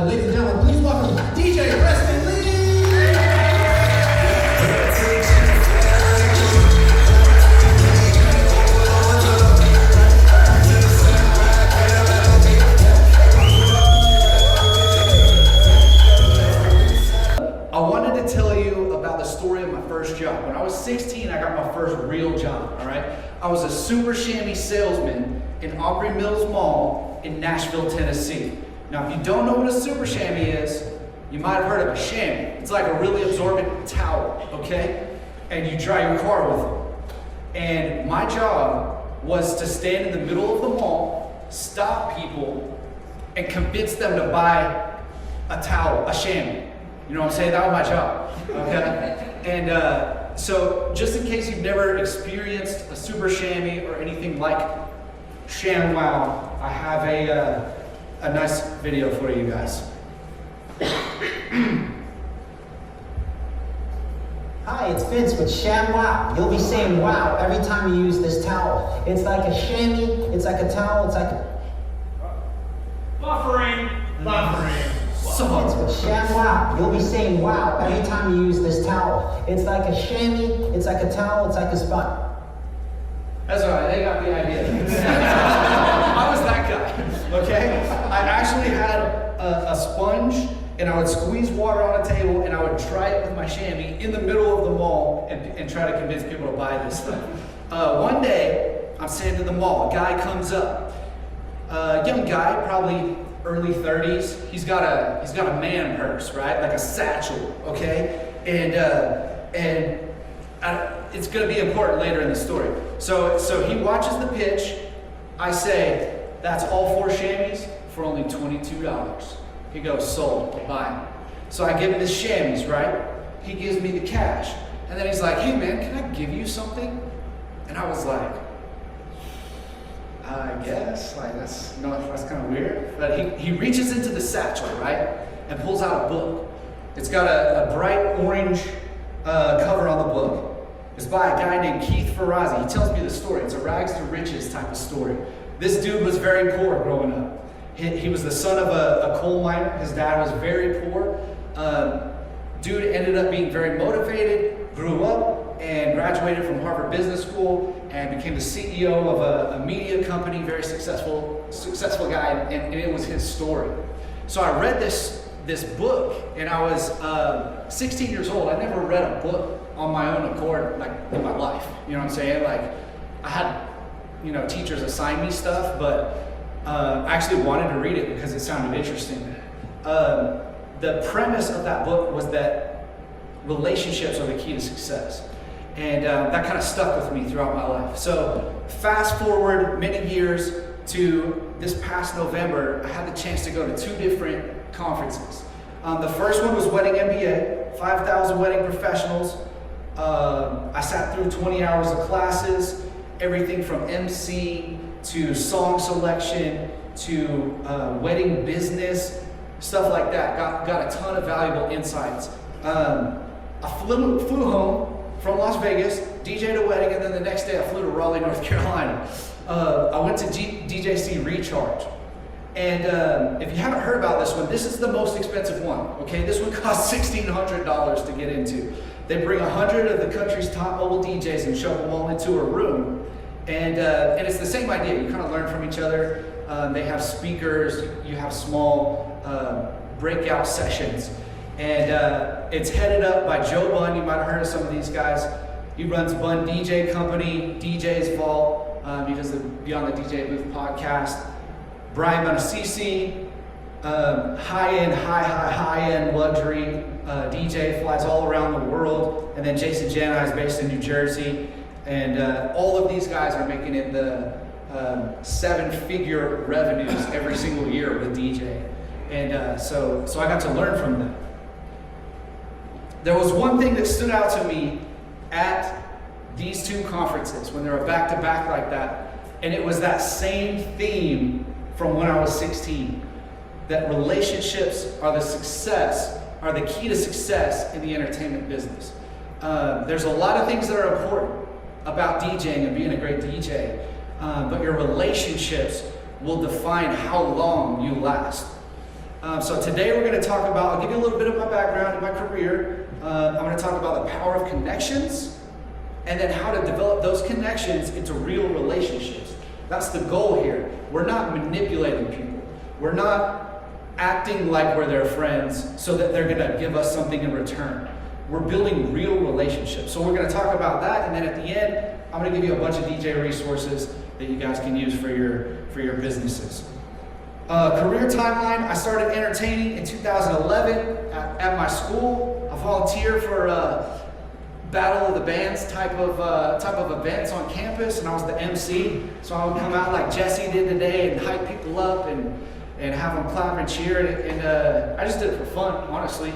Ladies and gentlemen, please welcome DJ Preston Lee! I wanted to tell you about the story of my first job. When I was 16, I got my first real job, all right? I was a super chamois salesman in Aubrey Mills Mall in Nashville, Tennessee. Now, if you don't know what a super chamois is, you might have heard of a chamois. It's like a really absorbent towel, okay? And you dry your car with it. And my job was to stand in the middle of the mall, stop people, and convince them to buy a towel, a chamois. You know what I'm saying? That was my job, okay? And so just in case you've never experienced a super chamois or anything like ShamWow, I have a nice video for you guys. Hi, it's Vince with ShamWow. You'll be saying wow every time you use this towel. It's like a chamois, it's like a towel, it's like a... Buffering. Vince with ShamWow. You'll be saying wow every time you use this towel. It's like a chamois, it's like a towel, it's like a spot. That's all right, they got the idea. I was that guy, okay? I actually had a sponge, and I would squeeze water on a table, and I would dry it with my chamois in the middle of the mall and try to convince people to buy this stuff. One day, I'm standing in the mall, a guy comes up, young guy, probably early 30s. He's got a man purse, right? Like a satchel, okay? And it's gonna be important later in the story. So he watches the pitch. I say, that's all 4 chamois for only $22. He goes, sold, I'll buy them. So I give him the chamois, right? He gives me the cash. And then he's like, hey man, can I give you something? And I was like, I guess, like that's kind of weird. But he reaches into the satchel, right? And pulls out a book. It's got a bright orange cover on the book. It's by a guy named Keith Ferrazzi. He tells me the story. It's a rags to riches type of story. This dude was very poor growing up. He was the son of a coal miner. His dad was very poor. Dude ended up being very motivated, grew up, and graduated from Harvard Business School and became the CEO of a media company, very successful guy, and it was his story. So I read this book, and I was 16 years old. I never read a book on my own accord, like in my life. You know what I'm saying? Like I had, teachers assign me stuff, but I actually wanted to read it because it sounded interesting. The premise of that book was that relationships are the key to success. And that kind of stuck with me throughout my life. So fast forward many years to this past November, I had the chance to go to 2 different conferences. The first one was Wedding MBA, 5,000 wedding professionals. I sat through 20 hours of classes, everything from MC to song selection to wedding business, stuff like that. Got a ton of valuable insights. I flew home from Las Vegas, DJ'd a wedding, and then the next day I flew to Raleigh, North Carolina. I went to DJC Recharge. And if you haven't heard about this one, this is the most expensive one, okay? This one costs $1,600 to get into. They bring 100 of the country's top mobile DJs and shove them all into a room. And it's the same idea. You kind of learn from each other. They have speakers. You have small breakout sessions. And it's headed up by Joe Bunn. You might have heard of some of these guys. He runs Bunn DJ Company, DJ's Vault. He does the Beyond the DJ Booth podcast. Brian Monasisi, high-end luxury DJ, flies all around the world. And then Jason Jana is based in New Jersey. And all of these guys are making it the 7-figure revenues every single year with DJ. And so I got to learn from them. There was one thing that stood out to me at these 2 conferences when they were back-to-back like that, and it was that same theme from when I was 16, that relationships are the key to success in the entertainment business. There's a lot of things that are important about DJing and being a great DJ, but your relationships will define how long you last. So today we're going to talk about, I'll give you a little bit of my background and my career. I'm going to talk about the power of connections and then how to develop those connections into real relationships. That's the goal here. We're not manipulating people. We're not acting like we're their friends so that they're going to give us something in return. We're building real relationships. So we're going to talk about that, and then at the end, I'm going to give you a bunch of DJ resources that you guys can use for your businesses. Career timeline, I started entertaining in 2011 at my school. I volunteered for Battle of the Bands type of events on campus, and I was the MC. So I would come out like Jesse did today and hype people up and have them clap and cheer. And I just did it for fun, honestly.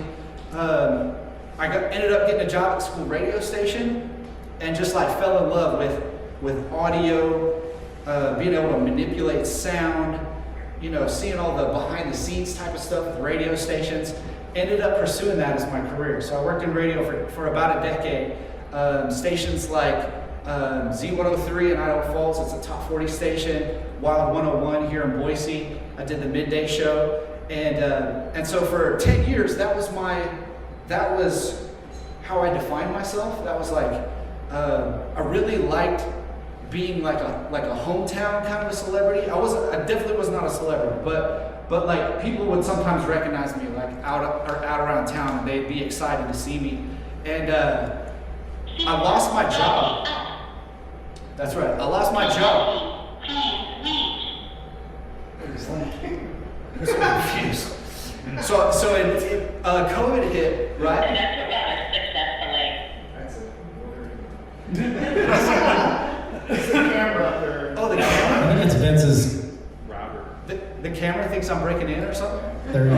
I ended up getting a job at school radio station and just like fell in love with audio, being able to manipulate sound, seeing all the behind the scenes type of stuff with radio stations. Ended up pursuing that as my career. So I worked in radio for about a decade. Stations like Z103 in Idaho Falls, it's a top 40 station. Wild 101 here in Boise, I did the midday show. And so for 10 years, that was how I defined myself. That was like, I really liked being like a hometown kind of a celebrity. I definitely was not a celebrity, but like people would sometimes recognize me like out around town, and they'd be excited to see me. And I lost my job. That's right, I lost my job. I'm so confused. So in COVID hit, right? It's the camera up there. Oh, the camera? I think it's Vince's. Robert. The camera thinks I'm breaking in or something? There you go.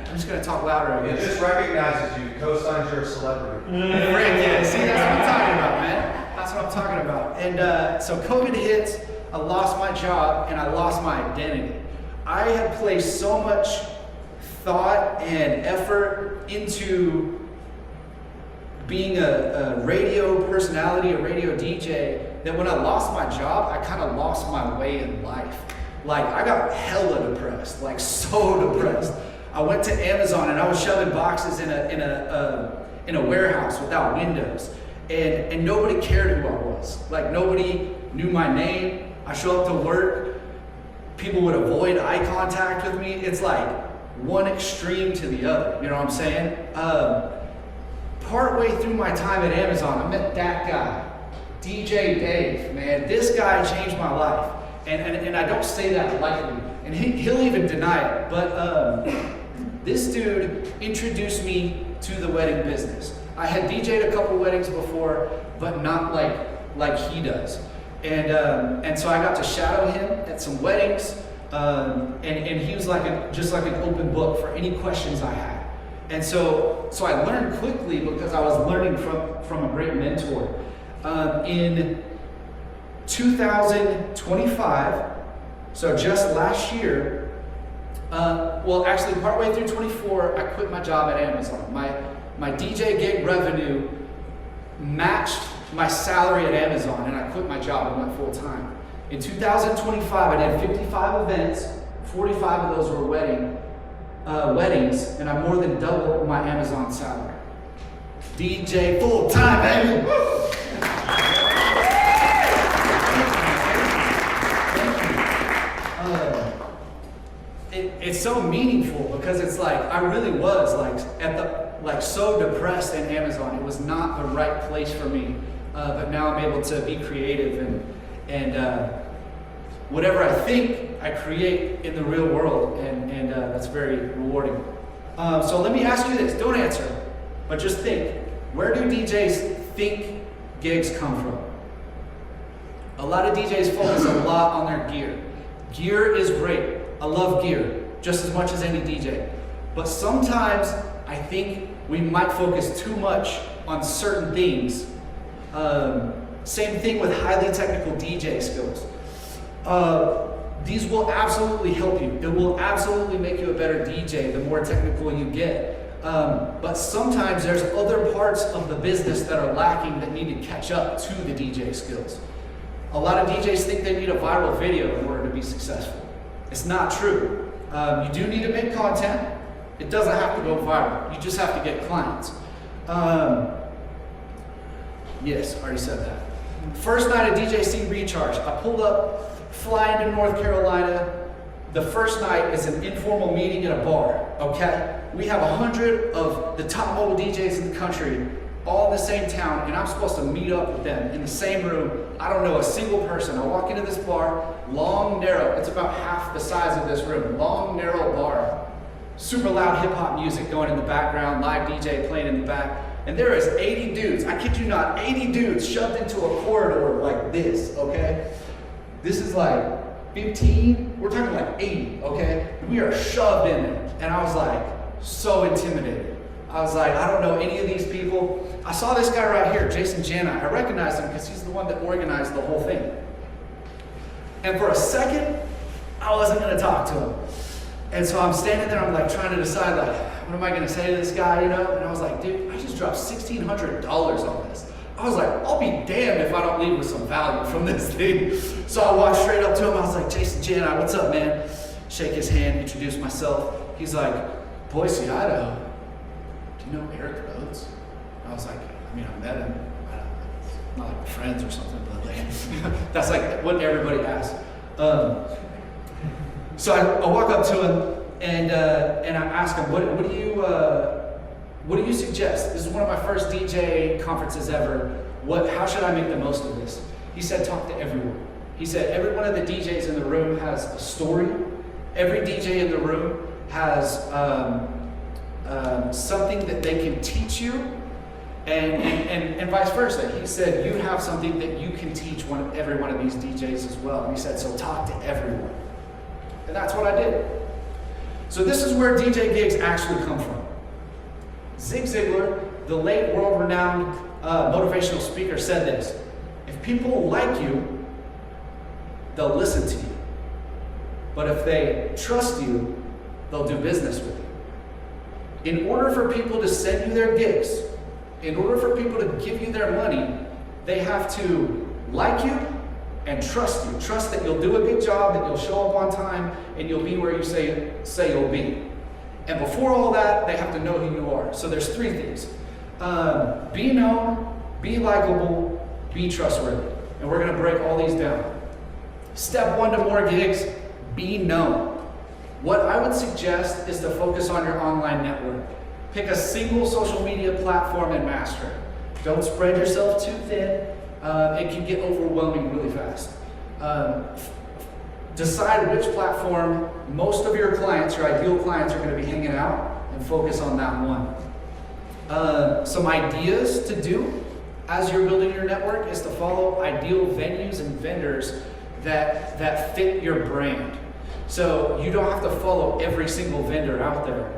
I'm just gonna talk louder, I It guess. just recognizes you, co-signs you're a celebrity. Yeah, see, that's what I'm talking about, man. That's what I'm talking about. And so COVID hits, I lost my job, and I lost my identity. I had placed so much thought and effort into being a radio personality, a radio DJ, that when I lost my job, I kind of lost my way in life. Like, I got hella depressed, like so depressed. I went to Amazon and I was shoving boxes in a warehouse without windows, and nobody cared who I was. Like, nobody knew my name. I show up to work, people would avoid eye contact with me. It's like one extreme to the other, you know what I'm saying? Partway through my time at Amazon, I met that guy, DJ Dave, man. This guy changed my life. And I don't say that lightly. And he'll even deny it. But this dude introduced me to the wedding business. I had DJ'd a couple weddings before, but not like he does. And so I got to shadow him at some weddings. And he was just like an open book for any questions I had. And so I learned quickly because I was learning from a great mentor. In 2025, so just last year, well, actually partway through 24, I quit my job at Amazon. My DJ gig revenue matched my salary at Amazon, and I quit my job and went full time. In 2025, I did 55 events, 45 of those were weddings, and I more than doubled my Amazon salary. DJ full time, baby. It's so meaningful because it's like I really was like so depressed in Amazon. It was not the right place for me, but now I'm able to be creative and whatever I think I create in the real world, and that's very rewarding. So let me ask you this: don't answer, but just think. Where do DJs think gigs come from? A lot of DJs focus a lot on their gear. Gear is great. I love gear just as much as any DJ. But sometimes I think we might focus too much on certain things. Same thing with highly technical DJ skills. These will absolutely help you. It will absolutely make you a better DJ the more technical you get. But sometimes there's other parts of the business that are lacking that need to catch up to the DJ skills. A lot of DJs think they need a viral video in order to be successful. It's not true. You do need to make content. It doesn't have to go viral. You just have to get clients. Yes, I already said that. First night of DJC Recharge. I pulled up, fly into North Carolina. The first night is an informal meeting at a bar, okay? We have 100 of the top mobile DJs in the country, all in the same town, and I'm supposed to meet up with them in the same room. I don't know a single person. I walk into this bar, long, narrow. It's about half the size of this room. Long, narrow bar. Super loud hip hop music going in the background, live DJ playing in the back. And there is 80 dudes, I kid you not, 80 dudes shoved into a corridor like this, okay? This is like 15, we're talking like 80, okay? We are shoved in there. And I was like, so intimidated. I was like, I don't know any of these people. I saw this guy right here, Jason Jana. I recognized him because he's the one that organized the whole thing. And for a second, I wasn't gonna talk to him. And so I'm standing there, I'm like trying to decide like, what am I gonna say to this guy, you know? And I was like, dude, I just dropped $1,600 on this. I was like, I'll be damned if I don't leave with some value from this thing. So I walked straight up to him, I was like, Jason Jana, what's up, man? Shake his hand, introduce myself. He's like, Boise, Idaho. Do you know Eric Rhodes? I was like, I mean, I met him. Not like friends or something, but like, that's like what everybody asks. So I walk up to him and I ask him, what do you suggest? This is one of my first DJ conferences ever. How should I make the most of this? He said, talk to everyone. He said, every one of the DJs in the room has a story. Every DJ in the room has something that they can teach you, and vice versa. He said, you have something that you can teach every one of these DJs as well. And he said, so talk to everyone. And that's what I did. So this is where DJ gigs actually come from. Zig Ziglar, the late world-renowned motivational speaker, said this: if people like you, they'll listen to you. But if they trust you, they'll do business with you. In order for people to send you their gigs, in order for people to give you their money, they have to like you and trust you. Trust that you'll do a good job, that you'll show up on time, and you'll be where you say you'll be. And before all that, they have to know who you are. So there's three things. Be known, be likable, be trustworthy. And we're gonna break all these down. Step one to more gigs, be known. What I would suggest is to focus on your online network. Pick a single social media platform and master it. Don't spread yourself too thin. It can get overwhelming really fast. Decide which platform most of your clients, your ideal clients, are going to be hanging out, and focus on that one. Some ideas to do as you're building your network is to follow ideal venues and vendors that fit your brand. So you don't have to follow every single vendor out there.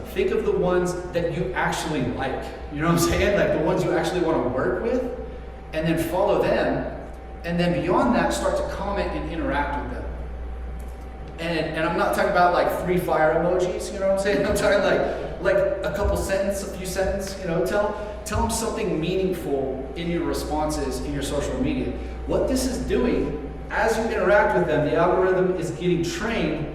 Think of the ones that you actually like. You know what I'm saying? Like the ones you actually want to work with, and then follow them. And then beyond that, start to comment and interact with them. And I'm not talking about like 3 fire emojis, you know what I'm saying? I'm talking like a couple sentences, a few sentences, you know, tell them something meaningful in your responses in your social media. What this is doing, as you interact with them, the algorithm is getting trained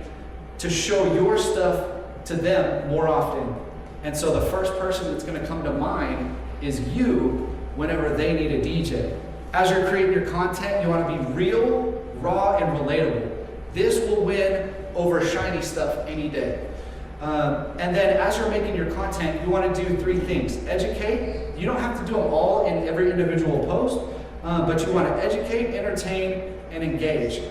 to show your stuff to them more often. And so the first person that's gonna come to mind is you whenever they need a DJ. As you're creating your content, you want to be real, raw, and relatable. This will win over shiny stuff any day. And then as you're making your content, you want to do 3 things. Educate. You don't have to do them all in every individual post, but you want to educate, entertain, and engage.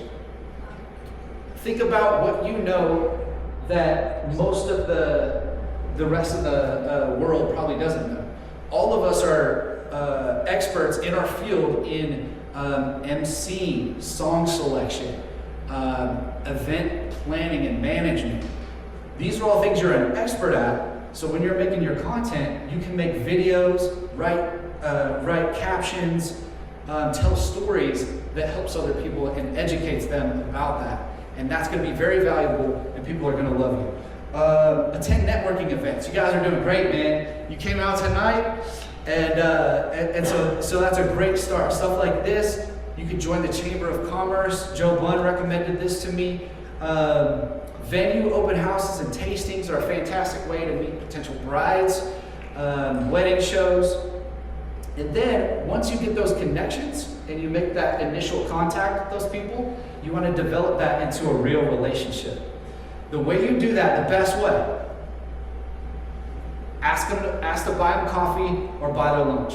Think about what you know that most of the rest of the world probably doesn't know. All of us are experts in our field in MC, song selection, event planning and management. These are all things you're an expert at, so when you're making your content, you can make videos, write captions, tell stories that helps other people and educates them about that. And that's gonna be very valuable, and people are gonna love you. Attend networking events. You guys are doing great, man. You came out tonight. And so that's a great start. Stuff like this, you could join the Chamber of Commerce. Joe Bunn recommended this to me. Venue open houses and tastings are a fantastic way to meet potential brides, wedding shows. And then once you get those connections and you make that initial contact with those people, you want to develop that into a real relationship. The way you do that, the best way, ask to buy them coffee or buy their lunch.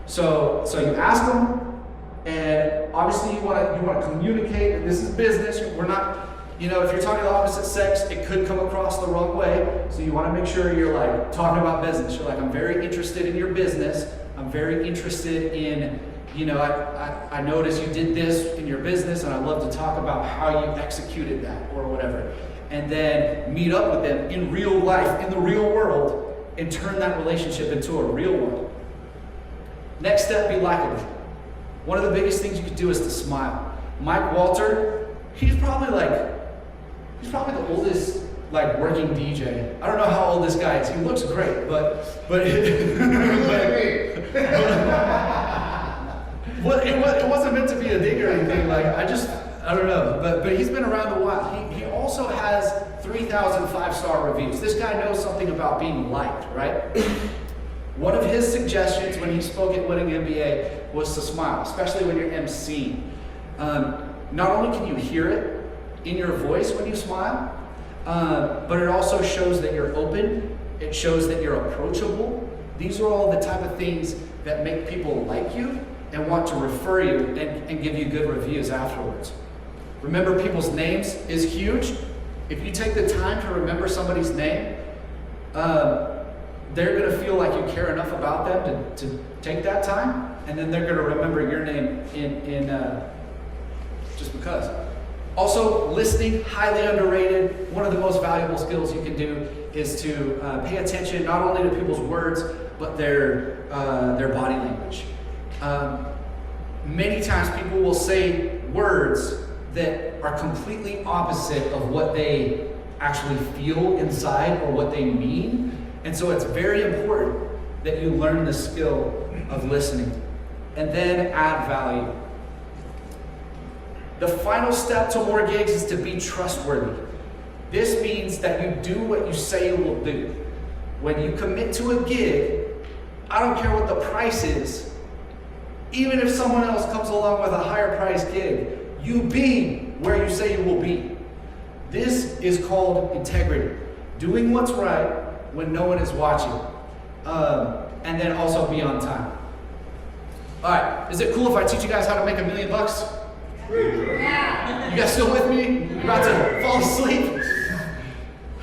So you ask them, and obviously you want to communicate. And this is business. We're not, if you're talking to the opposite sex, it could come across the wrong way. So you want to make sure you're like talking about business. You're like, I'm very interested in your business. I'm very interested in, I noticed you did this in your business, and I'd love to talk about how you executed that or whatever. And then meet up with them in real life, in the real world, and turn that relationship into a real one. Next step, be likable. One of the biggest things you could do is to smile. Mike Walter, he's probably the oldest working DJ. I don't know how old this guy is. He looks great, but it wasn't meant to be a dig or anything. I don't know. But he's been around a while. He also has 3,000 5-star reviews. This guy knows something about being liked, right? One of his suggestions when he spoke at Winning MBA was to smile, especially when you're emceeing. Not only can you hear it in your voice when you smile, but it also shows that you're open. It shows that you're approachable. These are all the type of things that make people like you and want to refer you and give you good reviews afterwards. Remember people's names is huge. If you take the time to remember somebody's name, they're going to feel like you care enough about them to take that time, and then they're going to remember your name in just because. Also, listening, highly underrated. One of the most valuable skills you can do is to pay attention not only to people's words, but their body language. Many times people will say words that are completely opposite of what they actually feel inside or what they mean. And so it's very important that you learn the skill of listening and then add value. The final step to more gigs is to be trustworthy. This means that you do what you say you will do. When you commit to a gig, I don't care what the price is, even if someone else comes along with a higher price gig, you be where you say you will be. This is called integrity. Doing what's right when no one is watching. And then also be on time. All right, is it cool if I teach you guys how to make $1 million? Yeah. You guys still with me? You're about to fall asleep?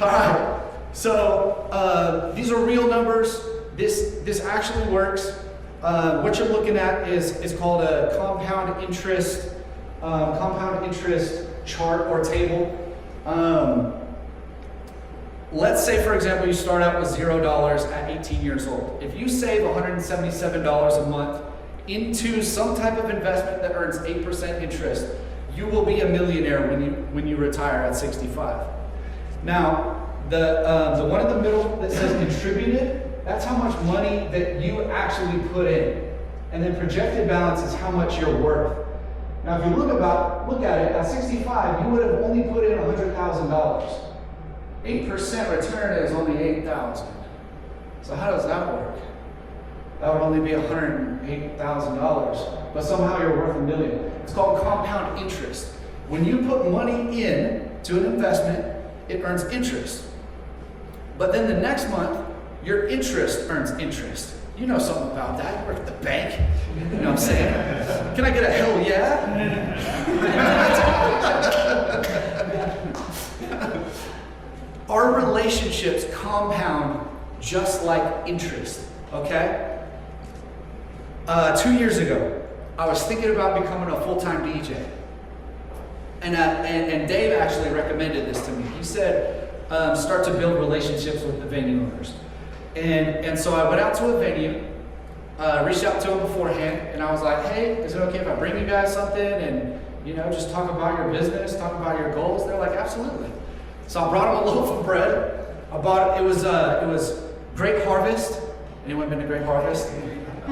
All right, so these are real numbers. This actually works. What you're looking at is called a compound interest chart or table. Let's say, for example, you start out with $0 at 18 years old. If you save $177 a month into some type of investment that earns 8% interest, you will be a millionaire when you retire at 65. Now, the one in the middle that says contributed, that's how much money that you actually put in. And then projected balance is how much you're worth. Now, if you look at it, at 65, you would have only put in $100,000. 8% return is only $8,000. So how does that work? That would only be $108,000, but somehow you're worth $1 million. It's called compound interest. When you put money in to an investment, it earns interest. But then the next month, your interest earns interest. You know something about that. You work at the bank. You know what I'm saying? Can I get a hell yeah? Our relationships compound just like interest, okay? 2 years ago, I was thinking about becoming a full-time DJ. And Dave actually recommended this to me. He said, start to build relationships with the venue owners. And so I went out to a venue, reached out to them beforehand, and I was like, hey, is it okay if I bring you guys something and, just talk about your business, talk about your goals? They're like, absolutely. So I brought them a loaf of bread. It was Great Harvest. Anyone been to Great Harvest?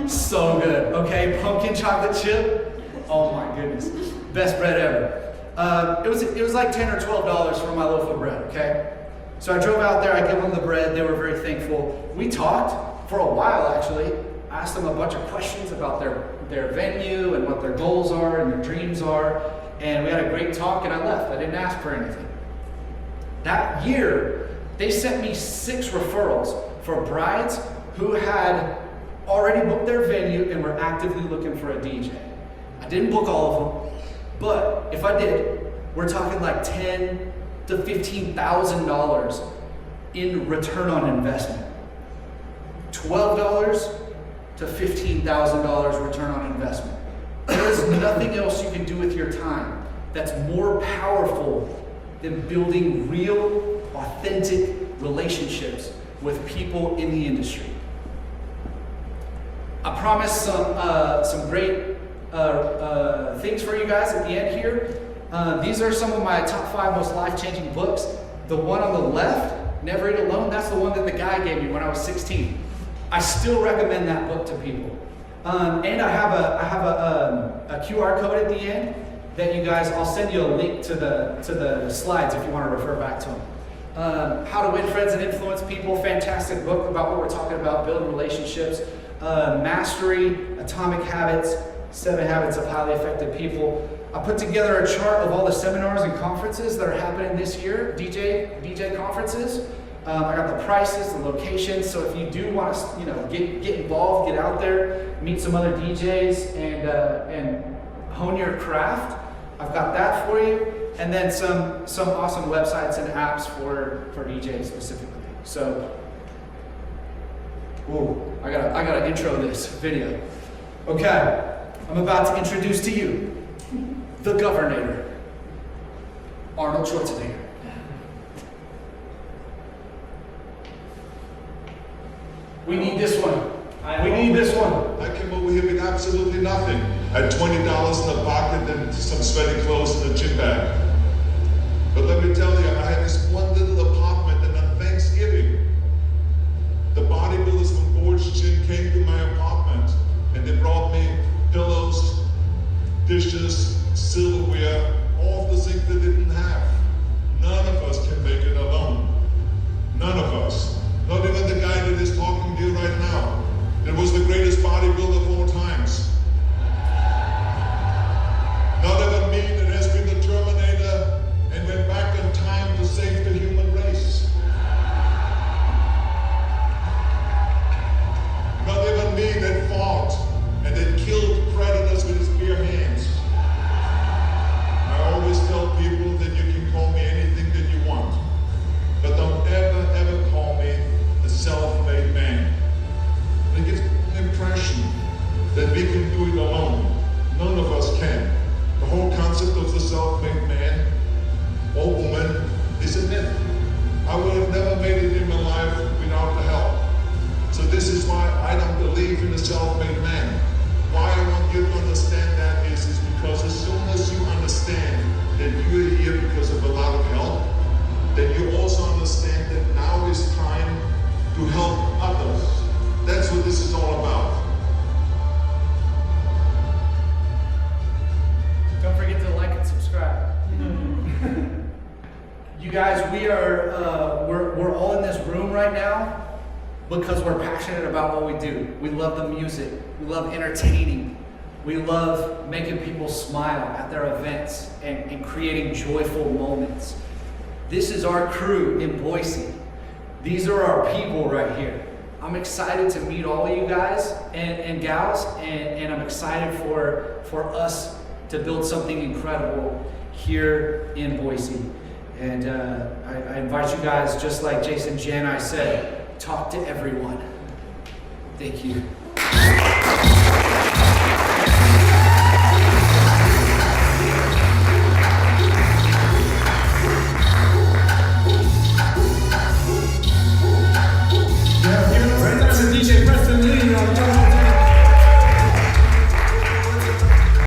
So good, okay? Pumpkin chocolate chip. Oh my goodness. Best bread ever. It was like $10 or $12 for my loaf of bread, okay? So I drove out there, I gave them the bread, they were very thankful. We talked for a while, actually. I asked them a bunch of questions about their venue and what their goals are and their dreams are, and we had a great talk, and I left. I didn't ask for anything. That year, they sent me 6 referrals for brides who had already booked their venue and were actively looking for a DJ. I didn't book all of them, but if I did, we're talking like $10,000 to $15,000 in return on investment. $12 to $15,000 return on investment. There is nothing else you can do with your time that's more powerful than building real, authentic relationships with people in the industry. I promised some great things for you guys at the end here. These are some of my top 5 most life-changing books. The one on the left, Never Eat Alone, that's the one that the guy gave me when I was 16. I still recommend that book to people. And I have a QR code at the end that you guys, I'll send you a link to the slides if you want to refer back to them. How to Win Friends and Influence People, fantastic book about what we're talking about, building relationships. Mastery, Atomic Habits, 7 Habits of Highly Effective People. I put together a chart of all the seminars and conferences that are happening this year, DJ conferences. I got the prices, the locations, so if you do want to, get involved, get out there, meet some other DJs, and hone your craft, I've got that for you. And then some awesome websites and apps for DJs specifically. So, I gotta intro this video. Okay, I'm about to introduce to you the Governor, Arnold Schwarzenegger. We need this one. We need this one. I came over here with absolutely nothing. I had $20 in the pocket and some sweaty clothes in the gym bag. But let me tell you, I had this one little apartment, and on Thanksgiving, the bodybuilders from Boise Gym came to my apartment, and they brought me pillows, dishes, silverware, all the things they didn't have. None of us can make it alone. None of us. Not even the guy that is talking to you right now. That was the greatest bodybuilder of all times. Not even me that has been the Terminator and went back in time to save the human race. Not even me that fought and that killed predators with his bare hands. I always tell people that you can call me anything that you want, but don't ever call me the self-made man. It gives the impression that we can do it alone. None of us can. The whole concept of the self-made man or woman is a myth. I would have never made it in my life without the help. So this is why I don't believe in a self-made man. Why I want you to understand that is because as soon as you understand that you're here because of a lot of help, then you also understand that now is time to help others. That's what this is all about. Don't forget to like and subscribe. You guys, we're all in this room right now because we're passionate about what we do. We love the music. We love entertaining. We love making people smile at their events and creating joyful moments. This is our crew in Boise. These are our people right here. I'm excited to meet all of you guys and gals, and I'm excited for us to build something incredible here in Boise. And I invite you guys, just like Jason Jen, I said, talk to everyone. Thank you.